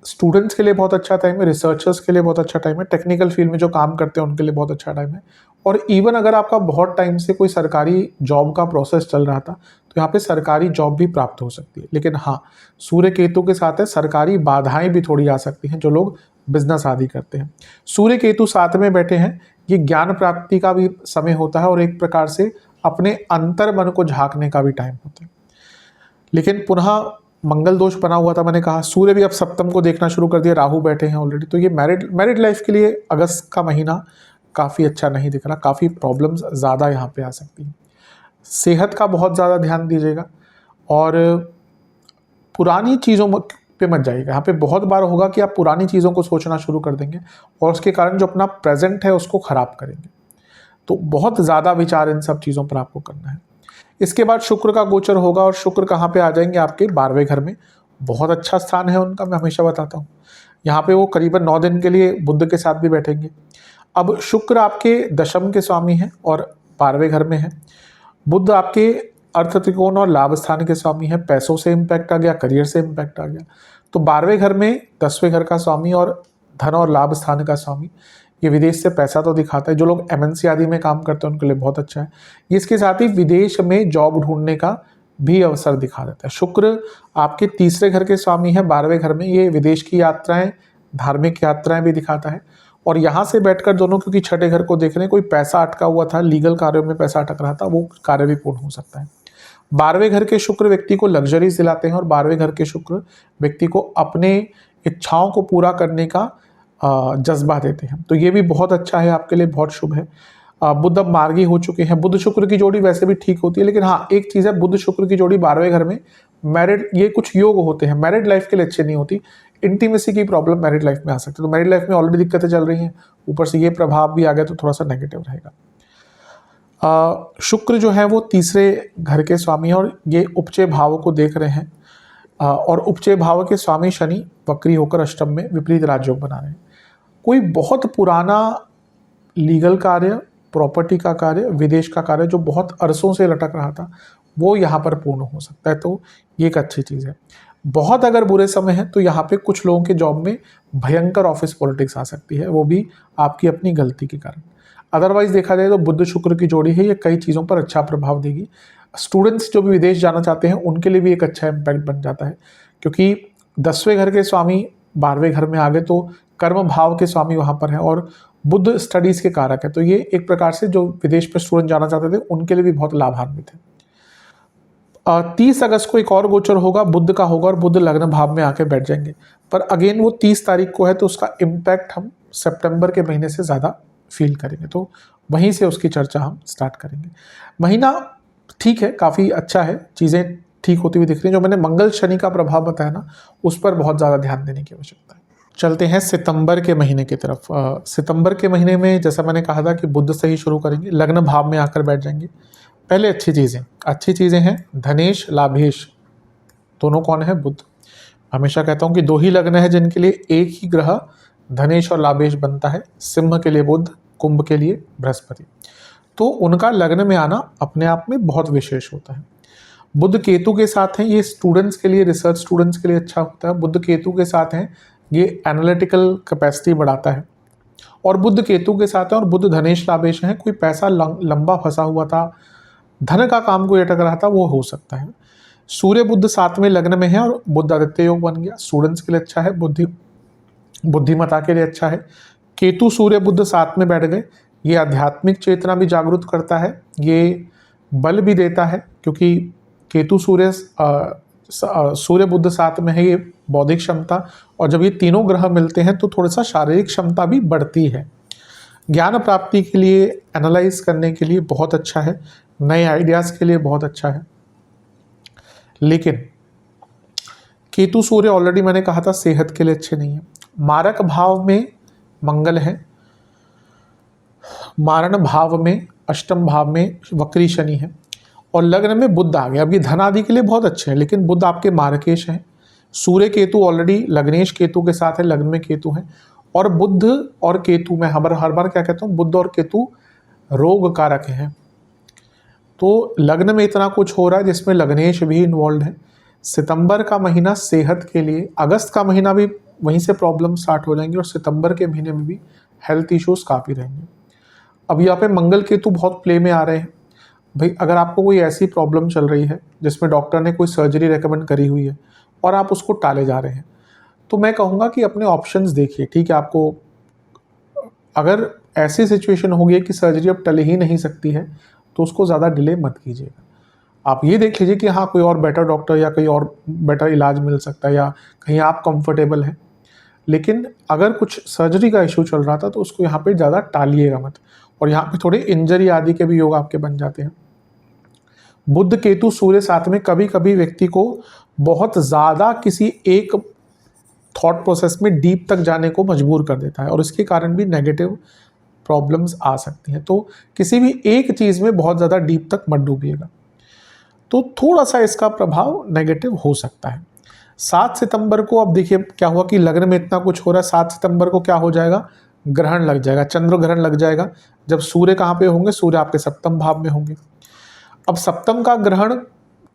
स्टूडेंट्स के लिए बहुत अच्छा टाइम है, रिसर्चर्स के लिए बहुत अच्छा टाइम है, टेक्निकल फील्ड में जो काम करते हैं उनके लिए बहुत अच्छा टाइम है। और इवन अगर आपका बहुत टाइम से कोई सरकारी जॉब का प्रोसेस चल रहा था तो यहाँ पे सरकारी जॉब भी प्राप्त हो सकती है। लेकिन हाँ, सूर्य केतु के साथ है, सरकारी बाधाएं भी थोड़ी आ सकती हैं जो लोग बिजनेस आदि करते हैं। सूर्य केतु साथ में बैठे हैं, ये ज्ञान प्राप्ति का भी समय होता है और एक प्रकार से अपने अंतर मन को झांकने का भी टाइम होता है। लेकिन पुनः मंगल दोष बना हुआ था, मैंने कहा सूर्य भी अब सप्तम को देखना शुरू कर दिया, राहु बैठे हैं ऑलरेडी, तो ये मैरिड लाइफ के लिए अगस्त का महीना काफ़ी अच्छा नहीं दिख रहा, काफ़ी प्रॉब्लम्स ज़्यादा यहाँ पे आ सकती हैं। सेहत का बहुत ज़्यादा ध्यान दीजिएगा और पुरानी चीज़ों पे मत जाइएगा। यहाँ पे बहुत बार होगा कि आप पुरानी चीज़ों को सोचना शुरू कर देंगे और उसके कारण जो अपना प्रेजेंट है उसको खराब करेंगे। तो बहुत ज़्यादा विचार इन सब चीज़ों पर आपको करना है। इसके बाद शुक्र का गोचर होगा और शुक्र कहाँ पे आ जाएंगे, आपके 12वें घर में। बहुत अच्छा स्थान है उनका, मैं हमेशा बताता हूँ। यहाँ पे वो करीबन 9 दिन के लिए बुध के साथ भी बैठेंगे। अब शुक्र आपके दशम के स्वामी हैं और 12वें घर में है। बुध आपके अर्थ त्रिकोण और लाभ स्थान के स्वामी है। पैसों से इम्पैक्ट आ गया, करियर से इम्पैक्ट आ गया। तो 12वें घर में 10वें घर का स्वामी और धन और लाभ स्थान का स्वामी, ये विदेश से पैसा तो दिखाता है। जो लोग एमएनसी आदि में काम करते हैं उनके लिए बहुत अच्छा है। इसके साथ ही विदेश में जॉब ढूंढने का भी अवसर दिखा देता है। शुक्र आपके तीसरे घर के स्वामी है 12वें घर में। ये विदेश की यात्राएं, धार्मिक यात्राएं भी दिखाता है। और यहाँ से बैठकर दोनों, क्योंकि छठे घर को देख रहे हैं, कोई पैसा अटका हुआ था, लीगल कार्यों में पैसा अटक रहा था, वो कार्य भी पूर्ण हो सकता है। 12वें घर के शुक्र व्यक्ति को लग्जरीज दिलाते हैं और 12वें घर के शुक्र व्यक्ति को अपने इच्छाओं को पूरा करने का जज्बा देते हैं। तो ये भी बहुत अच्छा है, आपके लिए बहुत शुभ है। बुध अब मार्गी हो चुके हैं। बुध शुक्र की जोड़ी वैसे भी ठीक होती है, लेकिन हाँ एक चीज़ है, बुध शुक्र की जोड़ी 12वें घर में मैरिड, ये कुछ योग होते हैं, मैरिड लाइफ के लिए अच्छे नहीं होती। इंटीमेसी की प्रॉब्लम मैरिड लाइफ में आ सकती है। तो मैरिड लाइफ में ऑलरेडी दिक्कतें चल रही हैं, ऊपर से ये प्रभाव भी आ गया तो थोड़ा सा नेगेटिव रहेगा। शुक्र जो है वो तीसरे घर के स्वामी है और ये उपचय भाव को देख रहे हैं। और उपचय भाव के स्वामी शनि वक्री होकर अष्टम में विपरीत राजयोग बना रहे हैं। कोई बहुत पुराना लीगल कार्य, प्रॉपर्टी का कार्य, विदेश का कार्य जो बहुत अरसों से लटक रहा था, वो यहाँ पर पूर्ण हो सकता है। तो ये एक अच्छी चीज़ है। बहुत अगर बुरे समय है तो यहाँ पे कुछ लोगों के जॉब में भयंकर ऑफिस पॉलिटिक्स आ सकती है, वो भी आपकी अपनी गलती के कारण। अदरवाइज देखा जाए तो बुध शुक्र की जोड़ी है, ये कई चीज़ों पर अच्छा प्रभाव देगी। स्टूडेंट्स जो भी विदेश जाना चाहते हैं उनके लिए भी एक अच्छा इम्पैक्ट बन जाता है, क्योंकि 10वें घर के स्वामी 12वें घर में आ गए तो कर्म भाव के स्वामी वहाँ पर है और बुध स्टडीज़ के कारक है। तो ये एक प्रकार से जो विदेश पर स्टूडेंट जाना चाहते थे उनके लिए भी बहुत लाभान्वित है। 30 अगस्त को एक और गोचर होगा, बुध का होगा और बुध लग्न भाव में आके बैठ जाएंगे। पर अगेन वो 30 तारीख को है, तो उसका इम्पैक्ट हम सितंबर के महीने से ज़्यादा फील करेंगे, तो वहीं से उसकी चर्चा हम स्टार्ट करेंगे। महीना ठीक है, काफ़ी अच्छा है, चीज़ें ठीक होती हुई दिख रही हैं। जो मैंने मंगल शनि का प्रभाव बताया ना, उस पर बहुत ज़्यादा ध्यान देने की आवश्यकता है। चलते हैं सितंबर के महीने की तरफ। सितंबर के महीने में जैसा मैंने कहा था कि बुध से ही शुरू करेंगे, लग्न भाव में आकर बैठ जाएंगे। पहले अच्छी चीज़ें हैं, धनेश लाभेश दोनों कौन है? बुध। हमेशा कहता हूँ कि 2 ही लग्न है जिनके लिए एक ही ग्रह धनेश और लाभेश बनता है, सिंह के लिए बुध, कुंभ के लिए बृहस्पति। तो उनका लग्न में आना अपने आप में बहुत विशेष होता है। बुध केतु के साथ हैं, ये स्टूडेंट्स के लिए, रिसर्च स्टूडेंट्स के लिए अच्छा होता है। बुध केतु के साथ हैं, ये एनालिटिकल कैपेसिटी बढ़ाता है। और बुध केतु के साथ है और बुध धनेश लाभेश हैं, कोई पैसा लंबा फंसा हुआ था, धन का काम कोई अटक रहा था, वो हो सकता है। सूर्य बुध 7वें लग्न में है और बुध आदित्य योग बन गया, स्टूडेंट्स के लिए अच्छा है, बुद्धिमत्ता के लिए अच्छा है। केतु सूर्य बुध साथ में बैठ गए, ये आध्यात्मिक चेतना भी जागरूक करता है, ये बल भी देता है, क्योंकि केतु सूर्य बुध साथ में है, ये बौद्धिक क्षमता, और जब ये तीनों ग्रह मिलते हैं तो थोड़ा सा शारीरिक क्षमता भी बढ़ती है। ज्ञान प्राप्ति के लिए, एनालाइज करने के लिए बहुत अच्छा है, नए आइडियाज़ के लिए बहुत अच्छा है। लेकिन केतु सूर्य ऑलरेडी मैंने कहा था सेहत के लिए अच्छे नहीं है। मारक भाव में मंगल है, मारण भाव में, अष्टम भाव में वक्री शनि है और लग्न में बुध आ गया। अब ये धन आदि के लिए बहुत अच्छे हैं, लेकिन बुध आपके मारकेश हैं। सूर्य केतु ऑलरेडी लग्नेश केतु के साथ है, लग्न में केतु है। और बुध और केतु में हर बार क्या कहता हूँ, बुध और केतु रोग कारक हैं। तो लग्न में इतना कुछ हो रहा है जिसमें लग्नेश भी इन्वॉल्व है। सितंबर का महीना सेहत के लिए, अगस्त का महीना भी वहीं से प्रॉब्लम स्टार्ट हो जाएंगे और सितंबर के महीने में भी हेल्थ इश्यूज काफ़ी रहेंगे। अब यहाँ पे मंगल केतु बहुत प्ले में आ रहे हैं। भाई अगर आपको कोई ऐसी प्रॉब्लम चल रही है जिसमें डॉक्टर ने कोई सर्जरी रेकमेंड करी हुई है और आप उसको टाले जा रहे हैं, तो मैं कहूँगा कि अपने ऑप्शंस देखिए। ठीक है, आपको अगर ऐसी सिचुएशन हो गई कि सर्जरी अब टल ही नहीं सकती है तो उसको ज़्यादा डिले मत कीजिएगा। आप ये देख लीजिए कि हाँ कोई और बेटर डॉक्टर या कोई और बेटर इलाज मिल सकता है या कहीं आप कंफर्टेबल हैं। लेकिन अगर कुछ सर्जरी का इशू चल रहा था तो उसको यहाँ पे ज़्यादा टालिएगा मत। और यहाँ पे थोड़े इंजरी आदि के भी योग आपके बन जाते हैं। बुध केतु सूर्य साथ में कभी कभी व्यक्ति को बहुत ज़्यादा किसी एक थॉट प्रोसेस में डीप तक जाने को मजबूर कर देता है और इसके कारण भी नेगेटिव प्रॉब्लम्स आ सकती हैं। तो किसी भी एक चीज़ में बहुत ज़्यादा डीप तक मत डूबिएगा, तो थोड़ा सा इसका प्रभाव नेगेटिव हो सकता है। 7 सितंबर को अब देखिए क्या हुआ कि लग्न में इतना कुछ हो रहा है, 7 सितंबर को क्या हो जाएगा, ग्रहण लग जाएगा, चंद्र ग्रहण लग जाएगा। जब सूर्य कहाँ पे होंगे, सूर्य आपके सप्तम भाव में होंगे। अब सप्तम का ग्रहण,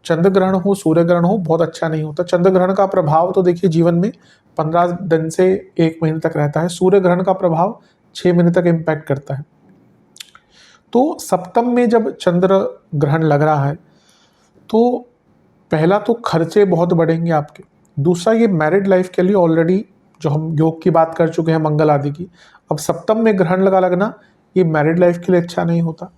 चंद्र ग्रहण हो, सूर्य ग्रहण हो, बहुत अच्छा नहीं होता। चंद्र ग्रहण का प्रभाव तो देखिए जीवन में 15 दिन से 1 महीने तक रहता है। सूर्य ग्रहण का प्रभाव 6 महीने तक इम्पैक्ट करता है। तो सप्तम में जब चंद्र ग्रहण लग रहा है तो पहला तो खर्चे बहुत बढ़ेंगे आपके। दूसरा, ये मैरिड लाइफ के लिए ऑलरेडी जो हम योग की बात कर चुके हैं, मंगल आदि की, अब सप्तम में ग्रहण लगा लगना ये मैरिड लाइफ के लिए अच्छा नहीं होता।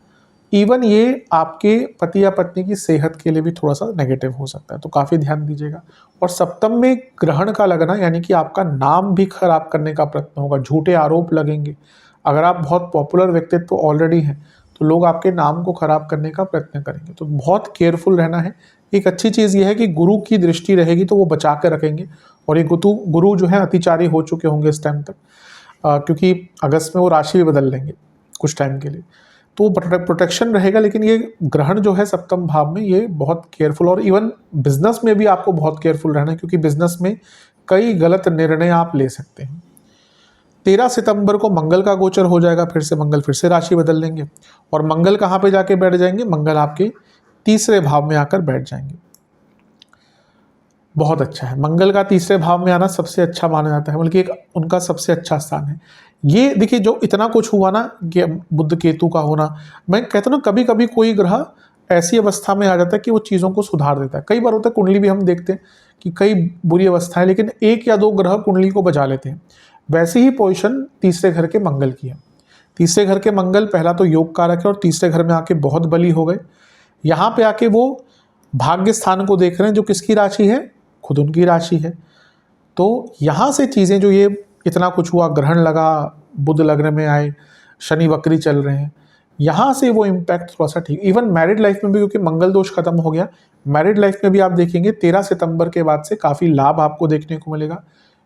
इवन ये आपके पति या पत्नी की सेहत के लिए भी थोड़ा सा नेगेटिव हो सकता है, तो काफ़ी ध्यान दीजिएगा। और सप्तम में ग्रहण का लगना यानी कि आपका नाम भी खराब करने का प्रयत्न होगा, झूठे आरोप लगेंगे। अगर आप बहुत पॉपुलर व्यक्तित्व ऑलरेडी हैं तो लोग आपके नाम को खराब करने का प्रयत्न करेंगे, तो बहुत केयरफुल रहना है। एक अच्छी चीज़ यह है कि गुरु की दृष्टि रहेगी तो वो बचा कर रखेंगे, और ये गुरु जो है अतिचारी हो चुके होंगे इस टाइम तक, क्योंकि अगस्त में वो राशि भी बदल लेंगे कुछ टाइम के लिए, तो प्रोटेक्शन रहेगा। लेकिन ये ग्रहण जो है सप्तम भाव में, ये बहुत केयरफुल, और इवन बिजनेस में भी आपको बहुत केयरफुल रहना है, क्योंकि बिजनेस में कई गलत निर्णय आप ले सकते हैं। 13 सितंबर को मंगल का गोचर हो जाएगा, फिर से मंगल फिर से राशि बदल लेंगे, और मंगल कहाँ पे जाके बैठ जाएंगे, मंगल आपके तीसरे भाव में आकर बैठ जाएंगे। बहुत अच्छा है, मंगल का तीसरे भाव में आना सबसे अच्छा माना जाता है, बल्कि एक उनका सबसे अच्छा स्थान है। ये देखिए जो इतना कुछ हुआ ना, कि बुध केतु का होना, मैं कहता हूँ ना कभी कभी कोई ग्रह ऐसी अवस्था में आ जाता है कि वो चीज़ों को सुधार देता है। कई बार होता है कुंडली भी हम देखते हैं कि कई बुरी अवस्था है, लेकिन 1 या 2 ग्रह कुंडली को बचा लेते हैं। वैसे ही पोजीशन तीसरे घर के मंगल की है। तीसरे घर के मंगल पहला तो योग कारक है, और तीसरे घर में आके बहुत बली हो गए। यहाँ पे आके वो भाग्य स्थान को देख रहे हैं, जो किसकी राशि है, खुद उनकी राशि है। तो यहाँ से चीज़ें जो ये इतना कुछ हुआ, ग्रहण लगा, बुध लग्न में आए, शनि वक्री चल रहे हैं, यहाँ से वो इम्पैक्ट थोड़ा सा ठीक। इवन मैरिड लाइफ में भी, क्योंकि मंगल दोष खत्म हो गया, मैरिड लाइफ में भी आप देखेंगे 13 सितंबर के बाद से काफ़ी लाभ आपको देखने को मिलेगा।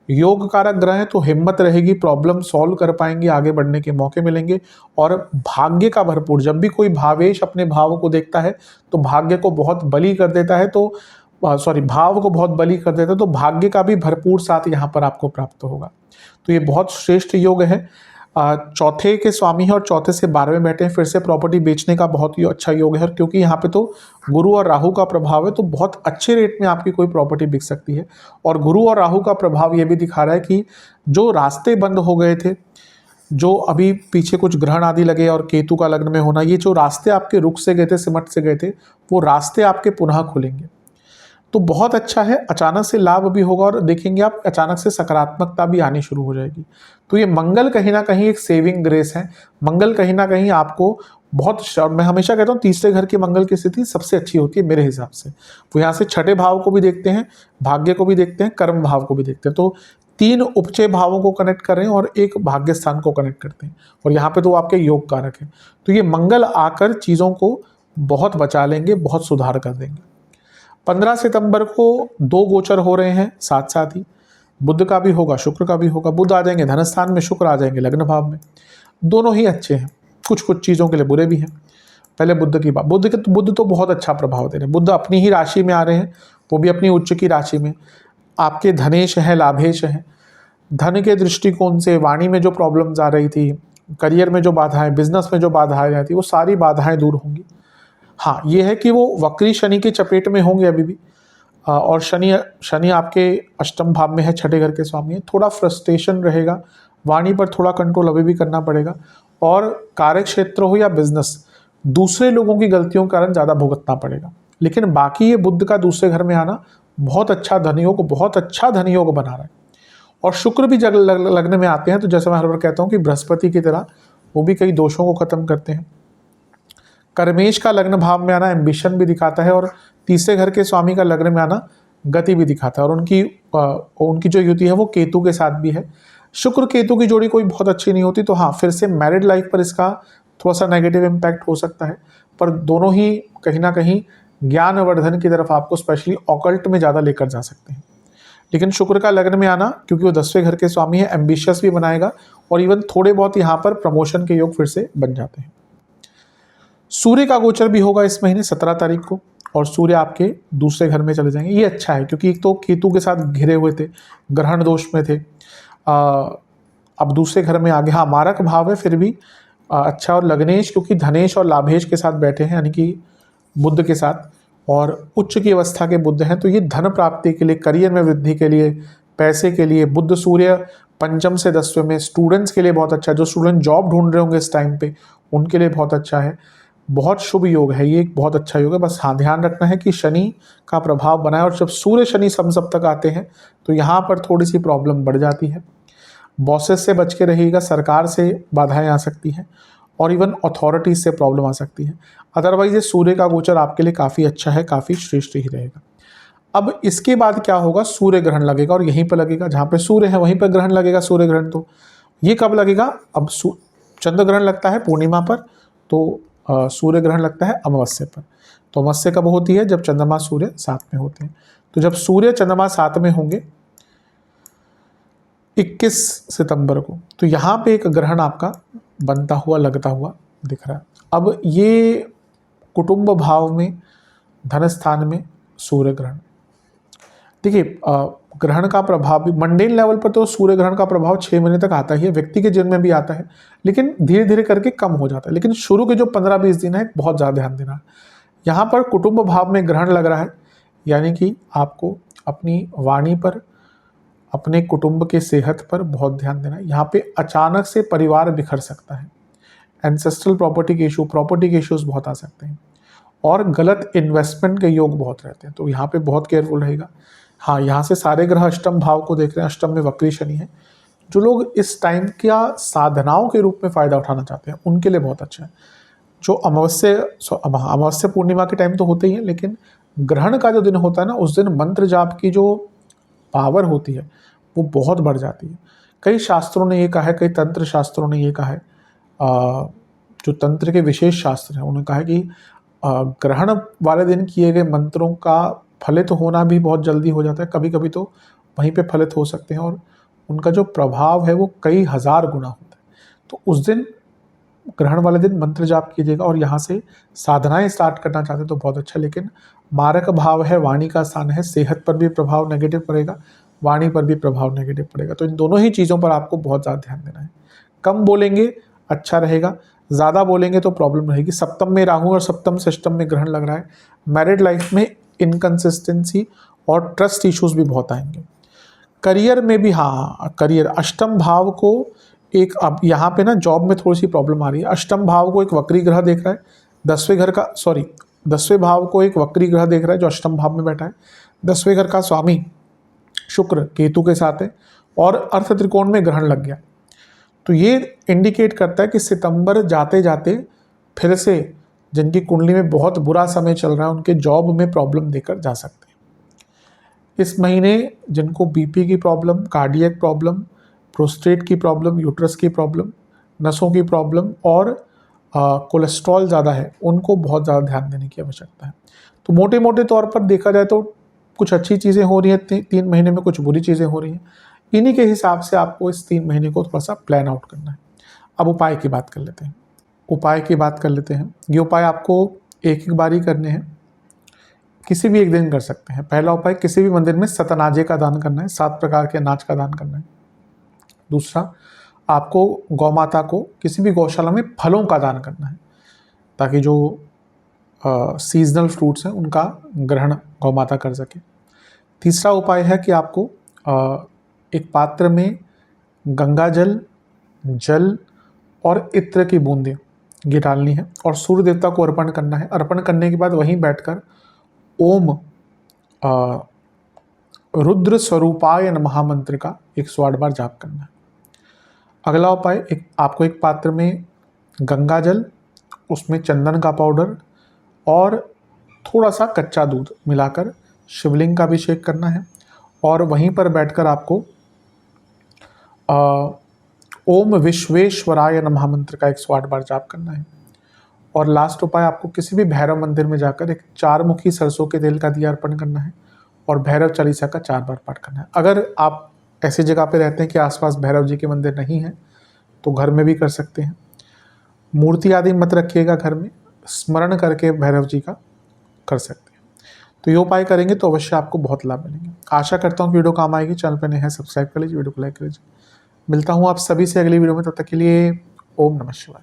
योग कारक ग्रह है तो हिम्मत रहेगी, प्रॉब्लम सॉल्व कर पाएंगे, आगे बढ़ने के मौके मिलेंगे। और भाग्य का भरपूर, जब भी कोई भावेश अपने भाव को देखता है तो भाग्य को बहुत बली कर देता है, तो भाव को बहुत बली कर देता है, तो भाग्य का भी भरपूर साथ यहाँ पर आपको प्राप्त होगा। तो ये बहुत श्रेष्ठ योग है। चौथे के स्वामी है और चौथे से 12वें बैठे हैं, फिर से प्रॉपर्टी बेचने का बहुत ही अच्छा योग है, क्योंकि यहाँ पे तो गुरु और राहु का प्रभाव है, तो बहुत अच्छे रेट में आपकी कोई प्रॉपर्टी बिक सकती है। और गुरु और राहु का प्रभाव ये भी दिखा रहा है कि जो रास्ते बंद हो गए थे, जो अभी पीछे कुछ ग्रहण आदि लगे और केतु का लग्न में होना, ये जो रास्ते आपके रुक से गए थे, सिमट से गए थे, वो रास्ते आपके पुनः खुलेंगे। तो बहुत अच्छा है, अचानक से लाभ भी होगा, और देखेंगे आप अचानक से सकारात्मकता भी आनी शुरू हो जाएगी। तो ये मंगल कहीं ना कहीं एक सेविंग ग्रेस है। मंगल कहीं ना कहीं आपको बहुत, मैं हमेशा कहता हूँ तीसरे घर के मंगल की स्थिति सबसे अच्छी होती है मेरे हिसाब से। वो यहाँ से छठे भाव को भी देखते हैं, भाग्य को भी देखते हैं, कर्म भाव को भी देखते हैं, तो 3 उपचय भावों को कनेक्ट कर रहे हैं और एक भाग्य स्थान को कनेक्ट करते हैं, और यहाँ पे तो आपके योग कारक है। तो ये मंगल आकर चीज़ों को बहुत बचा लेंगे, बहुत सुधार कर देंगे। 15 सितंबर को 2 गोचर हो रहे हैं साथ साथ ही, बुध का भी होगा, शुक्र का भी होगा। बुध आ जाएंगे धन स्थान में, शुक्र आ जाएंगे लग्न भाव में। दोनों ही अच्छे हैं, कुछ कुछ चीज़ों के लिए बुरे भी हैं। पहले बुध की बात, बुध तो बहुत अच्छा प्रभाव दे रहे हैं। बुध अपनी ही राशि में आ रहे हैं, वो भी अपनी उच्च की राशि में। आपके धनेश है, लाभेश है। धन के दृष्टिकोण से वाणी में जो प्रॉब्लम्स आ रही थी, करियर में जो बाधाएं, बिजनेस में जो बाधाएं रहती, वो सारी बाधाएं दूर होंगी। हाँ, ये है कि वो वक्री शनि के चपेट में होंगे अभी भी, और शनि आपके अष्टम भाव में है, छठे घर के स्वामी है। थोड़ा फ्रस्ट्रेशन रहेगा, वाणी पर थोड़ा कंट्रोल अभी भी करना पड़ेगा, और कार्य क्षेत्र हो या बिजनेस, दूसरे लोगों की गलतियों के कारण ज़्यादा भुगतना पड़ेगा। लेकिन बाकी ये बुध का दूसरे घर में आना बहुत अच्छा धनयोग, बहुत अच्छा धनयोग बना रहा है। और शुक्र भी जब लग्न में आते हैं तो जैसे मैं हर बार कहता हूँ कि बृहस्पति की तरह वो भी कई दोषों को खत्म करते हैं। कर्मेश का लग्न भाव में आना एम्बिशन भी दिखाता है, और तीसरे घर के स्वामी का लग्न में आना गति भी दिखाता है। और उनकी जो युति है वो केतु के साथ भी है। शुक्र केतु की जोड़ी कोई बहुत अच्छी नहीं होती, तो हाँ, फिर से मैरिड लाइफ पर इसका थोड़ा सा नेगेटिव इम्पैक्ट हो सकता है। पर दोनों ही कहीं ना कहीं ज्ञानवर्धन की तरफ आपको स्पेशली ऑकल्ट में ज़्यादा लेकर जा सकते हैं। लेकिन शुक्र का लग्न में आना, क्योंकि वो 10वें घर के स्वामी है, एम्बिशियस भी बनाएगा और इवन थोड़े बहुत यहाँ पर प्रमोशन के योग फिर से बन जाते हैं। सूर्य का गोचर भी होगा इस महीने 17 तारीख को, और सूर्य आपके दूसरे घर में चले जाएंगे। ये अच्छा है, क्योंकि एक तो केतु के साथ घिरे हुए थे, ग्रहण दोष में थे, अब दूसरे घर में आ गए। हाँ, मारक भाव है फिर भी अच्छा, और लग्नेश क्योंकि धनेश और लाभेश के साथ बैठे हैं, यानी कि बुध के साथ, और उच्च की अवस्था के बुध हैं, तो ये धन प्राप्ति के लिए, करियर में वृद्धि के लिए, पैसे के लिए, बुध सूर्य पंचम से 10वें में स्टूडेंट्स के लिए बहुत अच्छा है। जो स्टूडेंट जॉब ढूंढ रहे होंगे इस टाइम पे, उनके लिए बहुत अच्छा है, बहुत शुभ योग है ये, एक बहुत अच्छा योग है। बस हाँ, ध्यान रखना है कि शनि का प्रभाव बना है, और जब सूर्य शनि समसप्तक आते हैं तो यहाँ पर थोड़ी सी प्रॉब्लम बढ़ जाती है। बॉसेस से बच के रहिएगा, सरकार से बाधाएं आ सकती हैं, और इवन अथॉरिटीज से प्रॉब्लम आ सकती है। अदरवाइज ये सूर्य का गोचर आपके लिए काफ़ी अच्छा है, काफ़ी श्रेष्ठ ही रहेगा। अब इसके बाद क्या होगा, सूर्य ग्रहण लगेगा, और यहीं पर लगेगा जहाँ पे सूर्य है वहीं पर ग्रहण लगेगा, सूर्य ग्रहण। तो ये कब लगेगा, अब चंद्र ग्रहण लगता है पूर्णिमा पर, तो सूर्य ग्रहण लगता है अमावस्या पर। तो अमावस्या कब होती है, जब चंद्रमा सूर्य साथ में होते हैं। तो जब सूर्य चंद्रमा साथ में होंगे 21 सितंबर को, तो यहाँ पे एक ग्रहण आपका बनता हुआ, लगता हुआ दिख रहा है। अब ये कुटुंब भाव में, धन स्थान में सूर्य ग्रहण, देखिए ग्रहण का प्रभाव भी मंडेन लेवल पर तो सूर्य ग्रहण का प्रभाव 6 महीने तक आता ही है, व्यक्ति के जीवन में भी आता है, लेकिन धीरे धीरे करके कम हो जाता है। लेकिन शुरू के जो 15-20 दिन है बहुत ज़्यादा ध्यान देना है। यहाँ पर कुटुंब भाव में ग्रहण लग रहा है, यानी कि आपको अपनी वाणी पर, अपने कुटुंब के सेहत पर बहुत ध्यान देना है। यहाँ पे अचानक से परिवार बिखर सकता है, एंसेस्ट्रल प्रॉपर्टी के इश्यूज बहुत आ सकते हैं, और गलत इन्वेस्टमेंट के योग बहुत रहते हैं, तो यहाँ पे बहुत केयरफुल रहेगा। हाँ, यहाँ से सारे ग्रह अष्टम भाव को देख रहे हैं, अष्टम में वक्री शनि है। जो लोग इस टाइम का साधनाओं के रूप में फ़ायदा उठाना चाहते हैं उनके लिए बहुत अच्छा है। जो अमावस्या पूर्णिमा के टाइम तो होते ही है, लेकिन ग्रहण का जो दिन होता है ना, उस दिन मंत्र जाप की जो पावर होती है वो बहुत बढ़ जाती है। कई शास्त्रों ने ये कहा है, कई तंत्र शास्त्रों ने ये कहा है, जो तंत्र के विशेष शास्त्र हैं उन्होंने कहा है कि ग्रहण वाले दिन किए गए मंत्रों का फलित होना भी बहुत जल्दी हो जाता है, कभी कभी तो वहीं पे फलित हो सकते हैं, और उनका जो प्रभाव है वो कई हजार गुना होता है। तो उस दिन ग्रहण वाले दिन मंत्र जाप कीजिएगा, और यहाँ से साधनाएं स्टार्ट करना चाहते हैं तो बहुत अच्छा। लेकिन मारक भाव है, वाणी का स्थान है, सेहत पर भी प्रभाव नेगेटिव पड़ेगा, वाणी पर भी प्रभाव नेगेटिव पड़ेगा। तो इन दोनों ही चीज़ों पर आपको बहुत ज़्यादा ध्यान देना है। कम बोलेंगे अच्छा रहेगा, ज़्यादा बोलेंगे तो प्रॉब्लम रहेगी। सप्तम में राहु और सप्तम सिस्टम में ग्रहण लग रहा है, मैरिड लाइफ में इनकंसिस्टेंसी और ट्रस्ट इश्यूज भी बहुत आएंगे। करियर में भी, हाँ करियर, अष्टम भाव को एक, अब यहाँ पे ना जॉब में थोड़ी सी प्रॉब्लम आ रही है। अष्टम भाव को एक वक्री ग्रह देख रहा है, 10वें भाव को एक वक्री ग्रह देख रहा है जो अष्टम भाव में बैठा है। 10वें घर का स्वामी शुक्र केतु के साथ है, और अर्थ त्रिकोण में ग्रहण लग गया। तो ये इंडिकेट करता है कि सितंबर जाते जाते फिर से जिनकी कुंडली में बहुत बुरा समय चल रहा है उनके जॉब में प्रॉब्लम देकर जा सकते हैं। इस महीने जिनको बीपी की प्रॉब्लम, कार्डियक प्रॉब्लम, प्रोस्टेट की प्रॉब्लम, यूट्रस की प्रॉब्लम, नसों की प्रॉब्लम और कोलेस्ट्रॉल ज़्यादा है, उनको बहुत ज़्यादा ध्यान देने की आवश्यकता है। तो मोटे मोटे तौर पर देखा जाए तो कुछ अच्छी चीज़ें हो रही हैं 3 महीने में, कुछ बुरी चीज़ें हो रही हैं। इन्हीं के हिसाब से आपको इस 3 महीने को थोड़ा सा प्लान आउट करना है। अब उपाय की बात कर लेते हैं। ये उपाय आपको एक बारी करने हैं, किसी भी एक दिन कर सकते हैं। पहला उपाय, किसी भी मंदिर में सतनाजे का दान करना है, 7 प्रकार के अनाज का दान करना है। दूसरा, आपको गौ माता को किसी भी गौशाला में फलों का दान करना है, ताकि जो सीजनल फ्रूट्स हैं उनका ग्रहण गौ माता कर सके। तीसरा उपाय है कि आपको एक पात्र में गंगा जल और इत्र की बूंदें ये डालनी है, और सूर्य देवता को अर्पण करना है। अर्पण करने के बाद वहीं बैठकर ओम रुद्र स्वरूपाय नमः मंत्र का 108 बार जाप करना है। अगला उपाय, आपको एक पात्र में गंगा जल, उसमें चंदन का पाउडर और थोड़ा सा कच्चा दूध मिलाकर शिवलिंग का अभिषेक करना है, और वहीं पर बैठकर आपको ओम विश्वेश्वराय नमः मंत्र का 108 बार जाप करना है। और लास्ट उपाय, आपको किसी भी भैरव मंदिर में जाकर एक 4 मुखी सरसों के तेल का दिया अर्पण करना है, और भैरव चालीसा का 4 बार पाठ करना है। अगर आप ऐसी जगह पे रहते हैं कि आसपास भैरव जी के मंदिर नहीं है तो घर में भी कर सकते हैं। मूर्ति आदि मत रखिएगा घर में, स्मरण करके भैरव जी का कर सकते हैं। तो ये उपाय करेंगे तो अवश्य आपको बहुत लाभ मिलेंगे। आशा करता हूँ कि वीडियो काम आएगी। चैनल पर नए हैं सब्सक्राइब कर लीजिए, वीडियो को लाइक कर लीजिए। मिलता हूँ आप सभी से अगली वीडियो में, तब तक के लिए ओम नमः शिवाय।